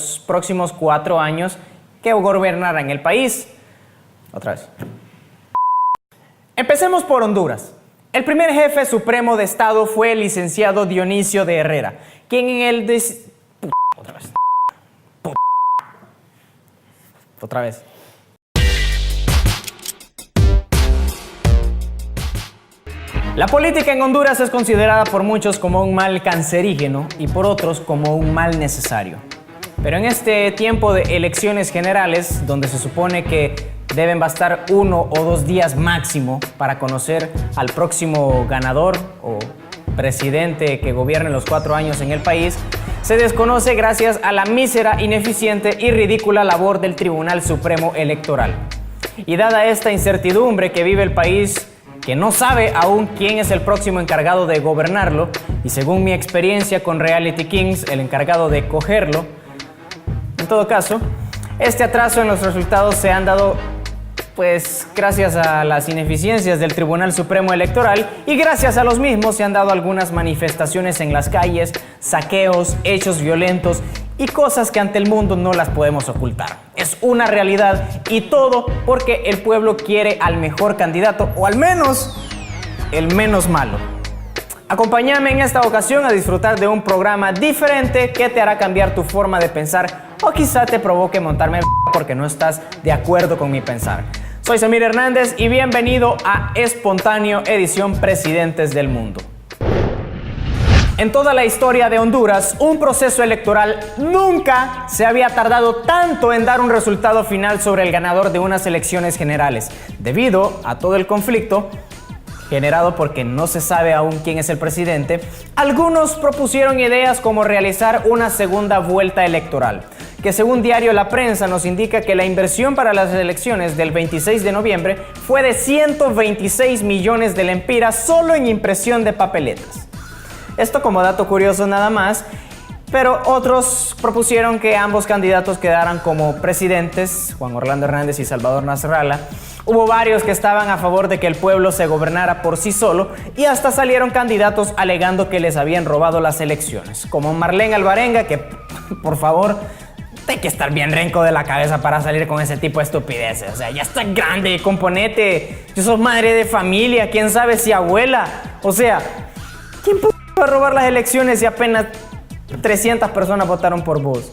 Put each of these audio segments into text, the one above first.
los próximos 4 años que gobernarán el país. Otra vez. Empecemos por Honduras. El primer jefe supremo de Estado fue el licenciado Dionisio de Herrera, quien en el... Otra vez. Otra vez. La política en Honduras es considerada por muchos como un mal cancerígeno y por otros como un mal necesario. Pero en este tiempo de elecciones generales, donde se supone que deben bastar 1 o 2 días máximo para conocer al próximo ganador o presidente que gobierne los 4 años en el país, se desconoce gracias a la mísera, ineficiente y ridícula labor del Tribunal Supremo Electoral. Y dada esta incertidumbre que vive el país, que no sabe aún quién es el próximo encargado de gobernarlo, y según mi experiencia con Reality Kings, el encargado de cogerlo, en todo caso, este atraso en los resultados se han dado pues gracias a las ineficiencias del Tribunal Supremo Electoral, y gracias a los mismos se han dado algunas manifestaciones en las calles, saqueos, hechos violentos y cosas que ante el mundo no las podemos ocultar. Es una realidad, y todo porque el pueblo quiere al mejor candidato, o al menos el menos malo. Acompáñame en esta ocasión a disfrutar de un programa diferente que te hará cambiar tu forma de pensar, o quizá te provoque montarme porque no estás de acuerdo con mi pensar. Soy Samir Hernández y bienvenido a Espontáneo Edición Presidentes del Mundo. En toda la historia de Honduras, un proceso electoral nunca se había tardado tanto en dar un resultado final sobre el ganador de unas elecciones generales, debido a todo el conflicto generado porque no se sabe aún quién es el presidente. Algunos propusieron ideas como realizar una segunda vuelta electoral, que según diario La Prensa nos indica que la inversión para las elecciones del 26 de noviembre fue de 126 millones de lempiras solo en impresión de papeletas. Esto como dato curioso nada más, pero otros propusieron que ambos candidatos quedaran como presidentes, Juan Orlando Hernández y Salvador Nasralla. Hubo varios que estaban a favor de que el pueblo se gobernara por sí solo, y hasta salieron candidatos alegando que les habían robado las elecciones, como Marlene Alvarenga, que por favor, hay que estar bien renco de la cabeza para salir con ese tipo de estupideces. O sea, ya está grande, componete, yo soy madre de familia, quién sabe si abuela. O sea, ¿quién va a robar las elecciones si apenas 300 personas votaron por vos?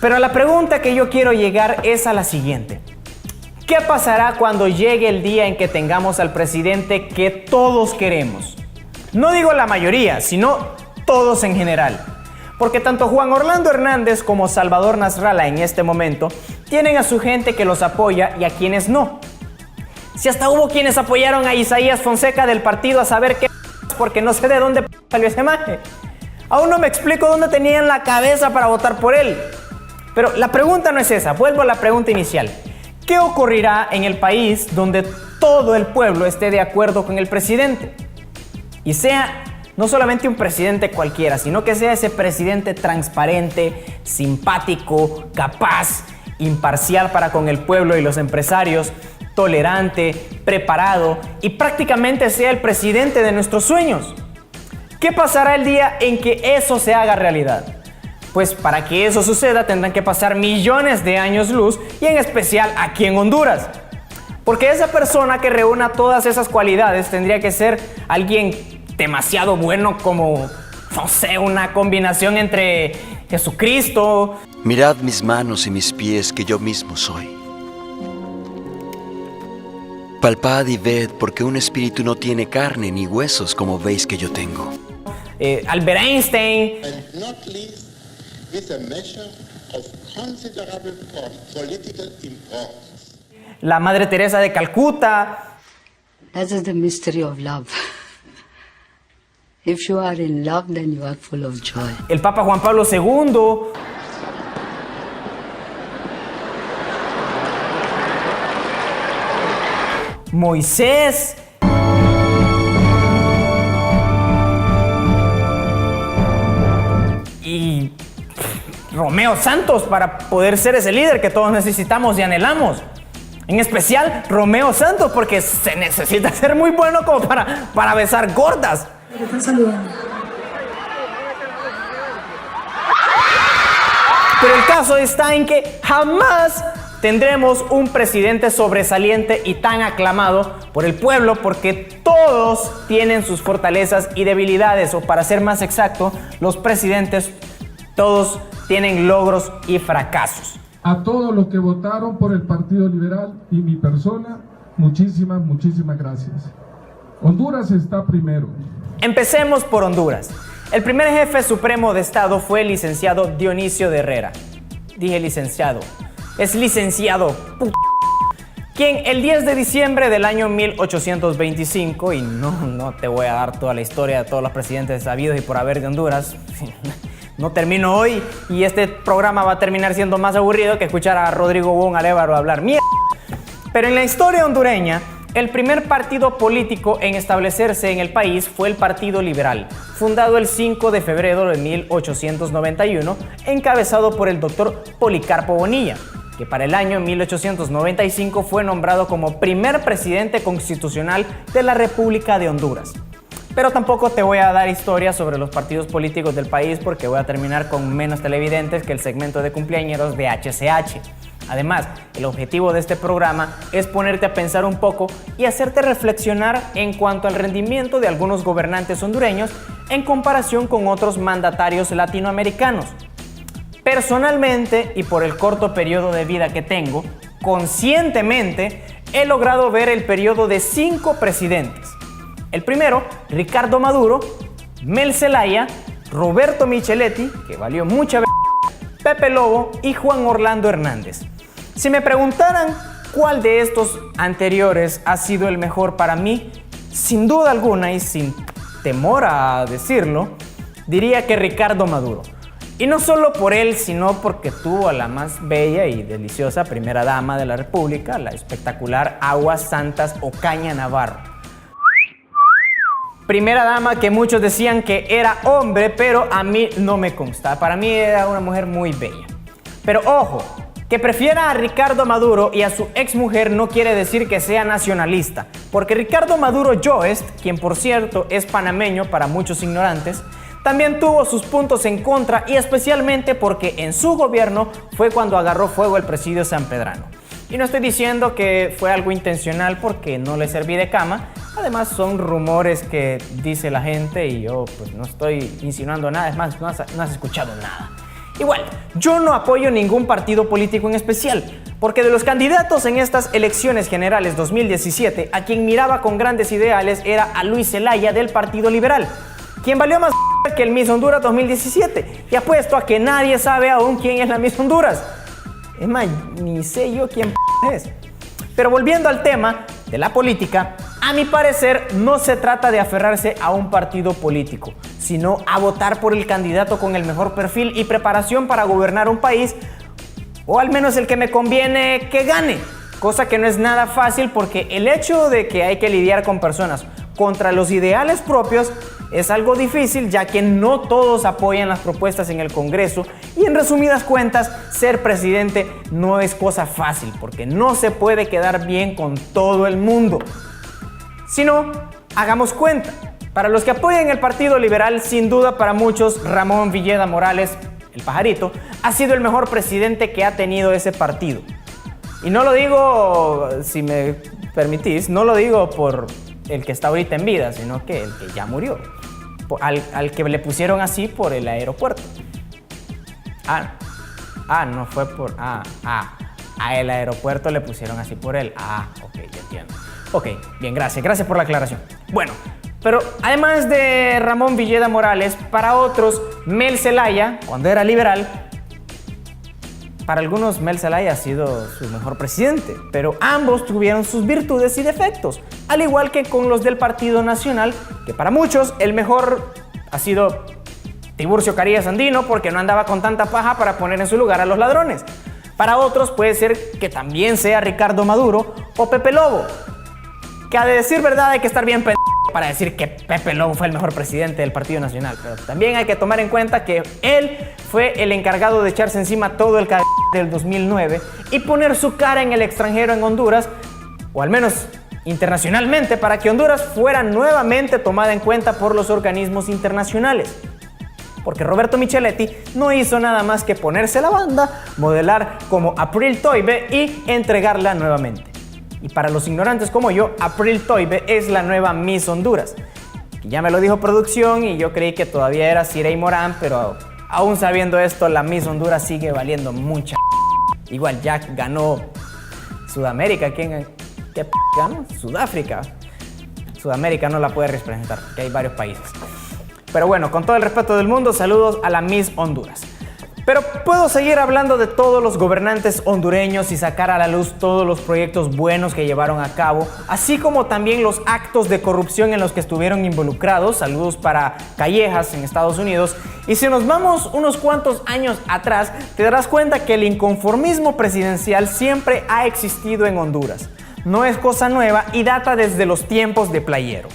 Pero la pregunta que yo quiero llegar es a la siguiente. ¿Qué pasará cuando llegue el día en que tengamos al presidente que todos queremos? No digo la mayoría, sino todos en general. Porque tanto Juan Orlando Hernández como Salvador Nasralla en este momento tienen a su gente que los apoya y a quienes no. Si hasta hubo quienes apoyaron a Isaías Fonseca del partido a saber qué, porque no sé de dónde salió ese maje. Aún no me explico dónde tenían la cabeza para votar por él. Pero la pregunta no es esa, vuelvo a la pregunta inicial. ¿Qué ocurrirá en el país donde todo el pueblo esté de acuerdo con el presidente? Y sea no solamente un presidente cualquiera, sino que sea ese presidente transparente, simpático, capaz, imparcial para con el pueblo y los empresarios, tolerante, preparado y prácticamente sea el presidente de nuestros sueños. ¿Qué pasará el día en que eso se haga realidad? Pues para que eso suceda tendrán que pasar millones de años luz, y en especial aquí en Honduras. Porque esa persona que reúna todas esas cualidades tendría que ser alguien demasiado bueno, como, no sé, una combinación entre Jesucristo. Mirad mis manos y mis pies, que yo mismo soy. Palpad y ved, porque un espíritu no tiene carne ni huesos como veis que yo tengo. Albert Einstein. With a measure of considerable political importance. La Madre Teresa de Calcuta. That is the mystery of love. If you are in love, then you are full of joy. El Papa Juan Pablo II. Moisés. Y Romeo Santos para poder ser ese líder que todos necesitamos y anhelamos. En especial Romeo Santos, porque se necesita ser muy bueno como para besar gordas. ¿Qué están saludando? Pero el caso está en que jamás tendremos un presidente sobresaliente y tan aclamado por el pueblo, porque todos tienen sus fortalezas y debilidades, o para ser más exacto, los presidentes todos tienen logros y fracasos. A todos los que votaron por el Partido Liberal y mi persona, muchísimas gracias. Honduras está primero. Empecemos por Honduras. El primer jefe supremo de Estado fue el licenciado Dionisio de Herrera. Dije licenciado. Es licenciado, quien el 10 de diciembre del año 1825, y no te voy a dar toda la historia de todos los presidentes sabidos y por haber de Honduras, no termino hoy y este programa va a terminar siendo más aburrido que escuchar a Rodrigo Bon Alévaro hablar mierda. Pero en la historia hondureña, el primer partido político en establecerse en el país fue el Partido Liberal, fundado el 5 de febrero de 1891, encabezado por el doctor Policarpo Bonilla, que para el año 1895 fue nombrado como primer presidente constitucional de la República de Honduras. Pero tampoco te voy a dar historias sobre los partidos políticos del país porque voy a terminar con menos televidentes que el segmento de cumpleañeros de HCH. Además, el objetivo de este programa es ponerte a pensar un poco y hacerte reflexionar en cuanto al rendimiento de algunos gobernantes hondureños en comparación con otros mandatarios latinoamericanos. Personalmente, y por el corto periodo de vida que tengo, conscientemente he logrado ver el periodo de 5 presidentes. El primero, Ricardo Maduro, Mel Zelaya, Roberto Micheletti, que valió mucha Pepe Lobo y Juan Orlando Hernández. Si me preguntaran cuál de estos anteriores ha sido el mejor para mí, sin duda alguna y sin temor a decirlo, diría que Ricardo Maduro. Y no solo por él, sino porque tuvo a la más bella y deliciosa primera dama de la República, la espectacular Aguas Santas Ocaña Navarro. Primera dama que muchos decían que era hombre, pero a mí no me consta. Para mí era una mujer muy bella. Pero ojo, que prefiera a Ricardo Maduro y a su exmujer no quiere decir que sea nacionalista, porque Ricardo Maduro Joest, quien por cierto es panameño para muchos ignorantes, también tuvo sus puntos en contra, y especialmente porque en su gobierno fue cuando agarró fuego el presidio sanpedrano. Y no estoy diciendo que fue algo intencional porque no le serví de cama. Además son rumores que dice la gente y yo pues no estoy insinuando nada. Es más, no has escuchado nada. Igual, yo no apoyo ningún partido político en especial, porque de los candidatos en estas elecciones generales 2017, a quien miraba con grandes ideales era a Luis Zelaya del Partido Liberal, quien valió más que el Miss Honduras 2017, y apuesto a que nadie sabe aún quién es la Miss Honduras. Es más, ni sé yo quién es. Pero volviendo al tema de la política, a mi parecer no se trata de aferrarse a un partido político, sino a votar por el candidato con el mejor perfil y preparación para gobernar un país, o al menos el que me conviene que gane. Cosa que no es nada fácil porque el hecho de que hay que lidiar con personas contra los ideales propios es algo difícil, ya que no todos apoyan las propuestas en el Congreso, y en resumidas cuentas, ser presidente no es cosa fácil, porque no se puede quedar bien con todo el mundo. Si no, hagamos cuenta. Para los que apoyan el Partido Liberal, sin duda para muchos, Ramón Villeda Morales, el pajarito, ha sido el mejor presidente que ha tenido ese partido. Y no lo digo, si me permitís, no lo digo por el que está ahorita en vida, sino que el que ya murió. Al que le pusieron así por el aeropuerto. No fue por... A el aeropuerto le pusieron así por él. Ok, ya entiendo. Ok, bien, gracias por la aclaración. Bueno, pero además de Ramón Villeda Morales, para otros, Mel Zelaya, cuando era liberal, para algunos Mel Zelaya ha sido su mejor presidente, pero ambos tuvieron sus virtudes y defectos, al igual que con los del Partido Nacional, que para muchos el mejor ha sido Tiburcio Carías Andino, porque no andaba con tanta paja para poner en su lugar a los ladrones. Para otros puede ser que también sea Ricardo Maduro o Pepe Lobo, que a decir verdad hay que estar bien pendejo para decir que Pepe Lobo fue el mejor presidente del Partido Nacional, pero también hay que tomar en cuenta que él fue el encargado de echarse encima todo el del 2009 y poner su cara en el extranjero en Honduras, o al menos internacionalmente, para que Honduras fuera nuevamente tomada en cuenta por los organismos internacionales. Porque Roberto Micheletti no hizo nada más que ponerse la banda, modelar como April Toive y entregarla nuevamente. Y para los ignorantes como yo, April Toive es la nueva Miss Honduras. Que ya me lo dijo producción y yo creí que todavía era Cirey Morán, pero aún sabiendo esto, la Miss Honduras sigue valiendo mucha. Igual ya ganó Sudamérica. ¿Qué ganó? Sudáfrica. Sudamérica no la puede representar, porque hay varios países. Pero bueno, con todo el respeto del mundo, saludos a la Miss Honduras. Pero puedo seguir hablando de todos los gobernantes hondureños y sacar a la luz todos los proyectos buenos que llevaron a cabo, así como también los actos de corrupción en los que estuvieron involucrados. Saludos para Callejas en Estados Unidos. Y si nos vamos unos cuantos años atrás, te darás cuenta que el inconformismo presidencial siempre ha existido en Honduras. No es cosa nueva y data desde los tiempos de Playero.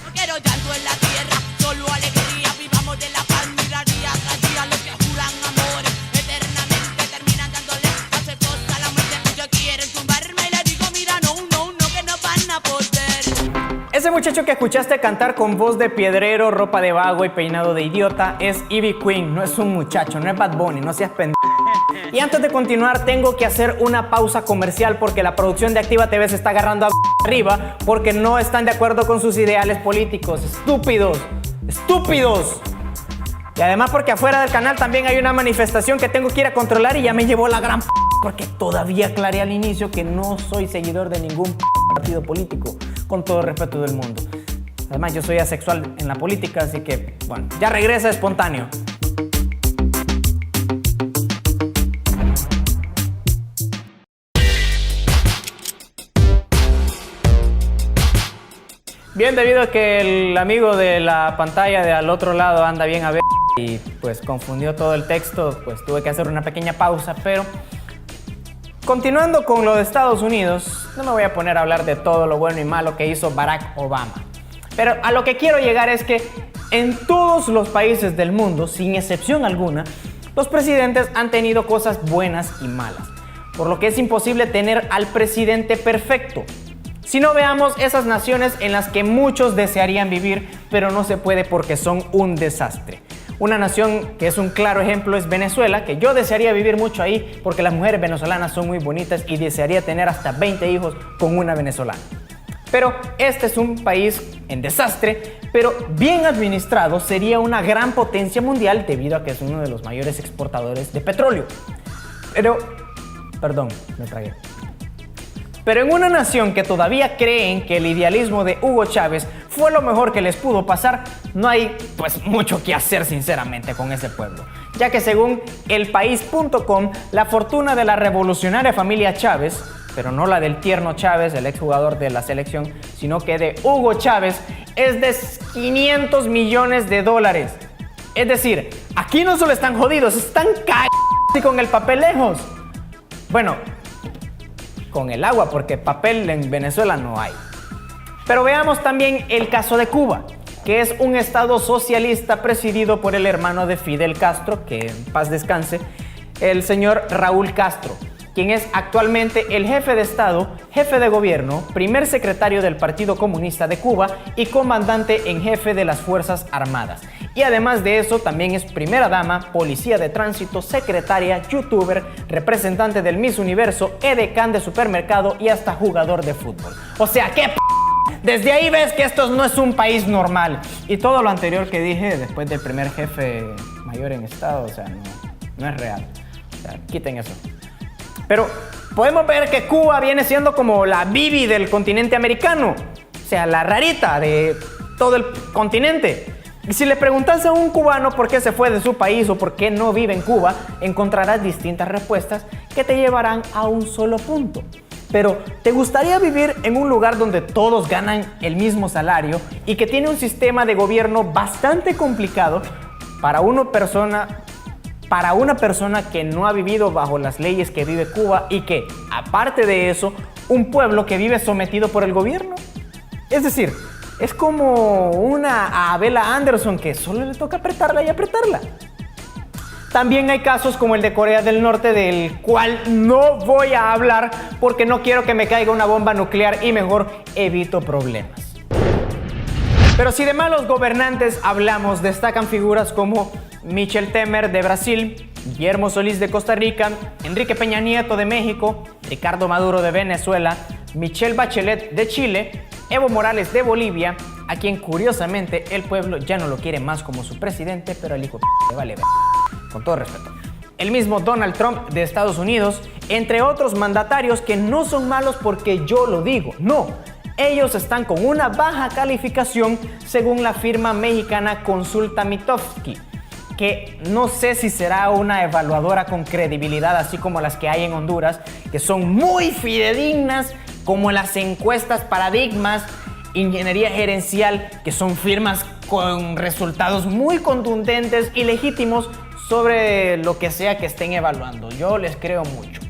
Ese muchacho que escuchaste cantar con voz de piedrero, ropa de vago y peinado de idiota es Ivy Queen. No es un muchacho, no es Bad Bunny, no seas pendejo. Y antes de continuar, tengo que hacer una pausa comercial porque la producción de Activa TV se está agarrando arriba porque no están de acuerdo con sus ideales políticos. ¡Estúpidos! ¡Estúpidos! Y además porque afuera del canal también hay una manifestación que tengo que ir a controlar y ya me llevó la gran porque todavía aclaré al inicio que no soy seguidor de ningún partido político, con todo el respeto del mundo. Además, yo soy asexual en la política, así que, bueno, ya regresa espontáneo. Bien, debido a que el amigo de la pantalla de al otro lado anda bien a ver y pues confundió todo el texto, pues tuve que hacer una pequeña pausa, pero continuando con lo de Estados Unidos, no me voy a poner a hablar de todo lo bueno y malo que hizo Barack Obama. Pero a lo que quiero llegar es que en todos los países del mundo, sin excepción alguna, los presidentes han tenido cosas buenas y malas, por lo que es imposible tener al presidente perfecto. Si no, veamos esas naciones en las que muchos desearían vivir, pero no se puede porque son un desastre. Una nación que es un claro ejemplo es Venezuela, que yo desearía vivir mucho ahí porque las mujeres venezolanas son muy bonitas y desearía tener hasta 20 hijos con una venezolana. Pero este es un país en desastre, pero bien administrado sería una gran potencia mundial debido a que es uno de los mayores exportadores de petróleo. Perdón, me tragué. Pero en una nación que todavía creen que el idealismo de Hugo Chávez fue lo mejor que les pudo pasar, no hay pues mucho que hacer sinceramente con ese pueblo, ya que según elpaís.com, la fortuna de la revolucionaria familia Chávez, pero no la del tierno Chávez, el exjugador de la selección, sino que de Hugo Chávez, es de $500 millones. Es decir, aquí no solo están jodidos, están y con el papel lejos. Bueno, con el agua, porque papel en Venezuela no hay. Pero veamos también el caso de Cuba, que es un estado socialista presidido por el hermano de Fidel Castro, que en paz descanse, el señor Raúl Castro, quien es actualmente el jefe de Estado, jefe de gobierno, primer secretario del Partido Comunista de Cuba y comandante en jefe de las Fuerzas Armadas. Y además de eso, también es primera dama, policía de tránsito, secretaria, youtuber, representante del Miss Universo, edecán de supermercado y hasta jugador de fútbol. O sea, ¿qué Desde ahí ves que esto no es un país normal. Y todo lo anterior que dije después del primer jefe mayor en Estado, o sea, no es real. O sea, quiten eso. Pero podemos ver que Cuba viene siendo como la Bibi del continente americano. O sea, la rarita de todo el continente. Y si le preguntas a un cubano por qué se fue de su país o por qué no vive en Cuba, encontrarás distintas respuestas que te llevarán a un solo punto. Pero, ¿te gustaría vivir en un lugar donde todos ganan el mismo salario y que tiene un sistema de gobierno bastante complicado para una persona que no ha vivido bajo las leyes que vive Cuba y que, aparte de eso, un pueblo que vive sometido por el gobierno? Es decir, es como una Abela Anderson que solo le toca apretarla y apretarla. También hay casos como el de Corea del Norte, del cual no voy a hablar porque no quiero que me caiga una bomba nuclear y mejor evito problemas. Pero si de malos gobernantes hablamos, destacan figuras como Michel Temer de Brasil, Guillermo Solís de Costa Rica, Enrique Peña Nieto de México, Ricardo Maduro de Venezuela, Michelle Bachelet de Chile, Evo Morales de Bolivia, a quien curiosamente el pueblo ya no lo quiere más como su presidente, pero al hijo le vale ver, con todo respeto. El mismo Donald Trump de Estados Unidos, entre otros mandatarios que no son malos porque yo lo digo, no. Ellos están con una baja calificación según la firma mexicana Consulta Mitofsky, que no sé si será una evaluadora con credibilidad así como las que hay en Honduras, que son muy fidedignas, como las encuestas Paradigmas, Ingeniería Gerencial, que son firmas con resultados muy contundentes y legítimos sobre lo que sea que estén evaluando. Yo les creo mucho.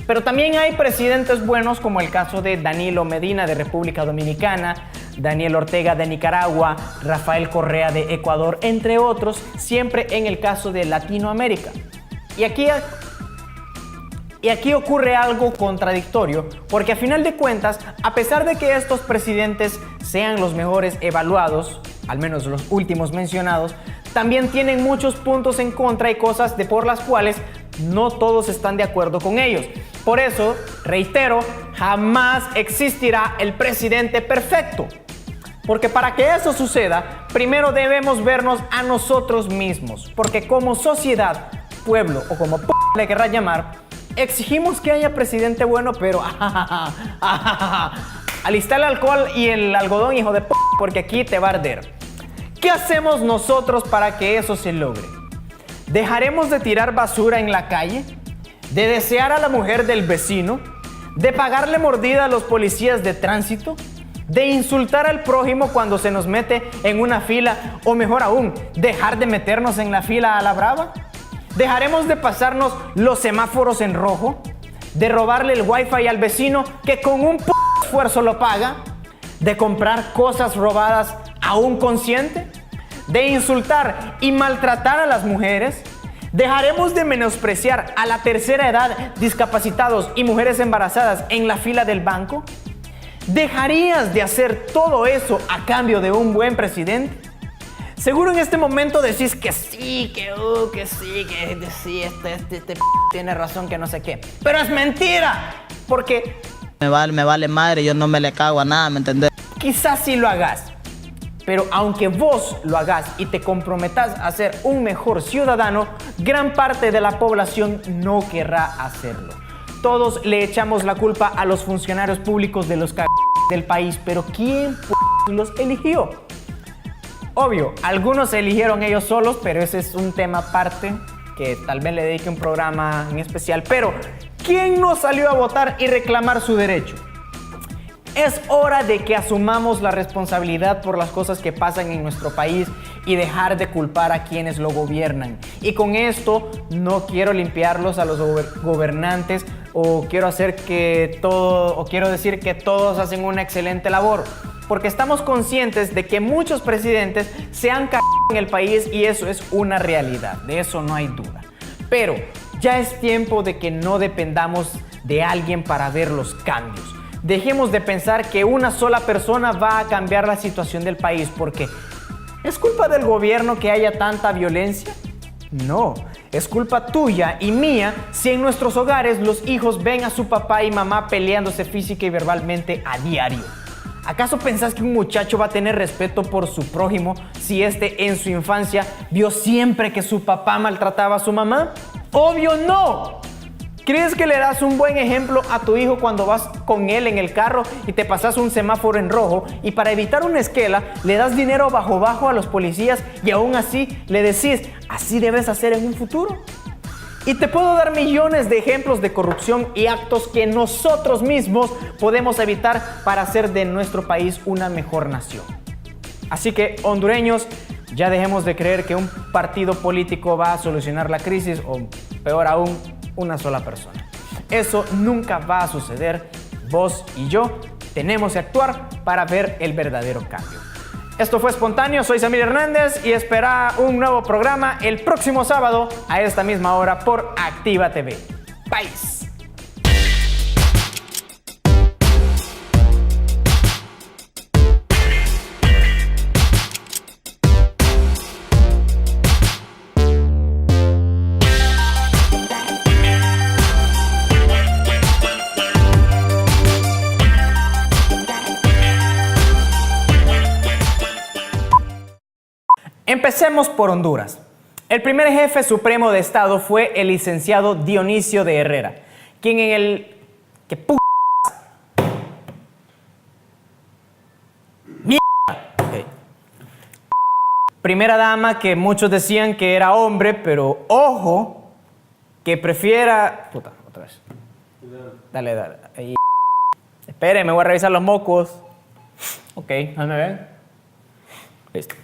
Pero también hay presidentes buenos, como el caso de Danilo Medina de República Dominicana, Daniel Ortega de Nicaragua, Rafael Correa de Ecuador, entre otros, siempre en el caso de Latinoamérica. Y aquí ocurre algo contradictorio, porque a final de cuentas, a pesar de que estos presidentes sean los mejores evaluados, al menos los últimos mencionados, también tienen muchos puntos en contra y cosas por las cuales no todos están de acuerdo con ellos. Por eso, reitero, jamás existirá el presidente perfecto. Porque para que eso suceda, primero debemos vernos a nosotros mismos. Porque como sociedad, pueblo o como le querrás llamar, exigimos que haya presidente bueno, pero alista el alcohol y el algodón, hijo de porque aquí te va a arder. ¿Qué hacemos nosotros para que eso se logre? ¿Dejaremos de tirar basura en la calle? ¿De desear a la mujer del vecino? ¿De pagarle mordida a los policías de tránsito? ¿De insultar al prójimo cuando se nos mete en una fila? O mejor aún, ¿dejar de meternos en la fila a la brava? ¿Dejaremos de pasarnos los semáforos en rojo? ¿De robarle el wifi al vecino que con un esfuerzo lo paga? ¿De comprar cosas robadas aún consciente? ¿De insultar y maltratar a las mujeres? ¿Dejaremos de menospreciar a la tercera edad, discapacitados y mujeres embarazadas en la fila del banco? ¿Dejarías de hacer todo eso a cambio de un buen presidente? Seguro en este momento decís que sí, que sí, este tiene razón, que no sé qué. Pero es mentira, porque me vale madre, yo no me le cago a nada, ¿me entendés? Quizás sí lo hagas, pero aunque vos lo hagas y te comprometas a ser un mejor ciudadano, gran parte de la población no querrá hacerlo. Todos le echamos la culpa a los funcionarios públicos de los del país, pero ¿quién los eligió? Obvio, algunos se eligieron ellos solos, pero ese es un tema aparte que tal vez le dedique un programa en especial. Pero, ¿quién no salió a votar y reclamar su derecho? Es hora de que asumamos la responsabilidad por las cosas que pasan en nuestro país y dejar de culpar a quienes lo gobiernan. Y con esto no quiero limpiarlos a los gobernantes o quiero decir que todos hacen una excelente labor. Porque estamos conscientes de que muchos presidentes se han cagado en el país y eso es una realidad, de eso no hay duda. Pero ya es tiempo de que no dependamos de alguien para ver los cambios. Dejemos de pensar que una sola persona va a cambiar la situación del país, porque ¿es culpa del gobierno que haya tanta violencia? No, es culpa tuya y mía si en nuestros hogares los hijos ven a su papá y mamá peleándose física y verbalmente a diario. ¿Acaso pensás que un muchacho va a tener respeto por su prójimo si éste en su infancia vio siempre que su papá maltrataba a su mamá? ¡Obvio no! ¿Crees que le das un buen ejemplo a tu hijo cuando vas con él en el carro y te pasas un semáforo en rojo y para evitar una esquela le das dinero bajo a los policías y aún así le decís, así debes hacer en un futuro? Y te puedo dar millones de ejemplos de corrupción y actos que nosotros mismos podemos evitar para hacer de nuestro país una mejor nación. Así que, hondureños, ya dejemos de creer que un partido político va a solucionar la crisis o, peor aún, una sola persona. Eso nunca va a suceder. Vos y yo tenemos que actuar para ver el verdadero cambio. Esto fue Espontáneo, soy Samir Hernández y espera un nuevo programa el próximo sábado a esta misma hora por Activa TV. Bye. Empecemos por Honduras. El primer jefe supremo de Estado fue el licenciado Dionisio de Herrera, quien en el... ¿Qué p***? ¡Mierda! Okay. Primera dama que muchos decían que era hombre, pero ojo, que prefiera... Puta, otra vez. Dale, dale. Ahí. Espere, me voy a revisar los mocos. Ok, déjame ver. Listo.